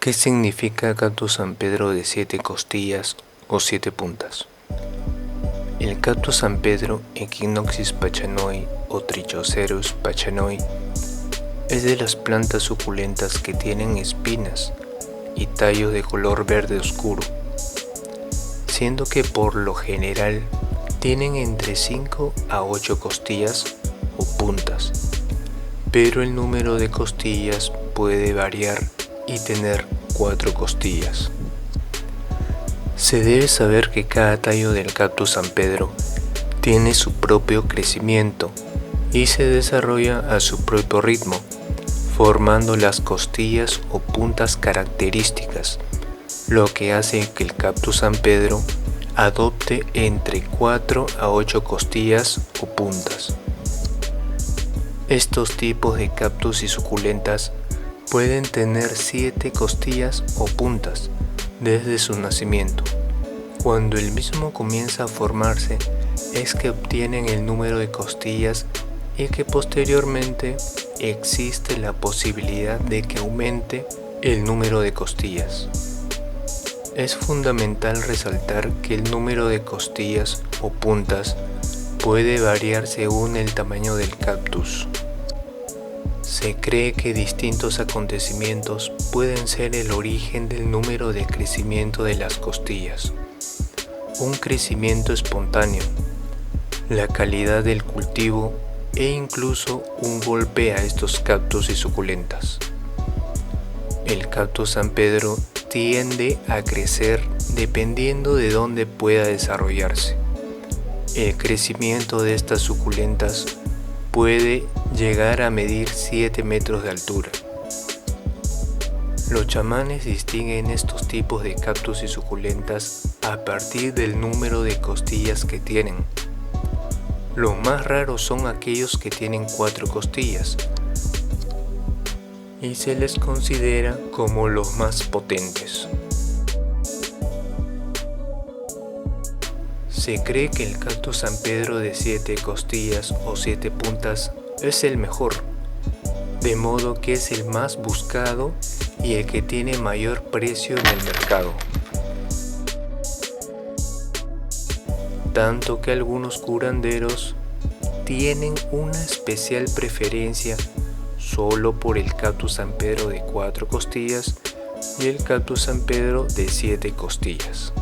¿Qué significa cactus San Pedro de 7 costillas o 7 puntas? El cactus San Pedro, Echinopsis pachanoi o Trichocereus pachanoi, es de las plantas suculentas que tienen espinas y tallos de color verde oscuro, siendo que por lo general tienen entre 5 a 8 costillas o puntas, pero el número de costillas puede variar y tener 4 costillas. Se debe saber que cada tallo del cactus San Pedro tiene su propio crecimiento y se desarrolla a su propio ritmo, formando las costillas o puntas características, lo que hace que el cactus San Pedro adopte entre 4 a 8 costillas o puntas. Estos tipos de cactus y suculentas pueden tener 7 costillas o puntas desde su nacimiento. Cuando el mismo comienza a formarse es que obtienen el número de costillas y que posteriormente existe la posibilidad de que aumente el número de costillas. Es fundamental resaltar que el número de costillas o puntas puede variar según el tamaño del cactus. Se cree que distintos acontecimientos pueden ser el origen del número de crecimiento de las costillas. Un crecimiento espontáneo, la calidad del cultivo e incluso un golpe a estos cactus y suculentas. El cactus San Pedro tiende a crecer dependiendo de dónde pueda desarrollarse. El crecimiento de estas suculentas puede llegar a medir 7 metros de altura. Los chamanes distinguen estos tipos de cactus y suculentas a partir del número de costillas que tienen. Los más raros son aquellos que tienen 4 costillas y se les considera como los más potentes. Se cree que el cactus San Pedro de 7 costillas o 7 puntas es el mejor, de modo que es el más buscado y el que tiene mayor precio en el mercado. Tanto que algunos curanderos tienen una especial preferencia solo por el cactus San Pedro de 4 costillas y el cactus San Pedro de 7 costillas.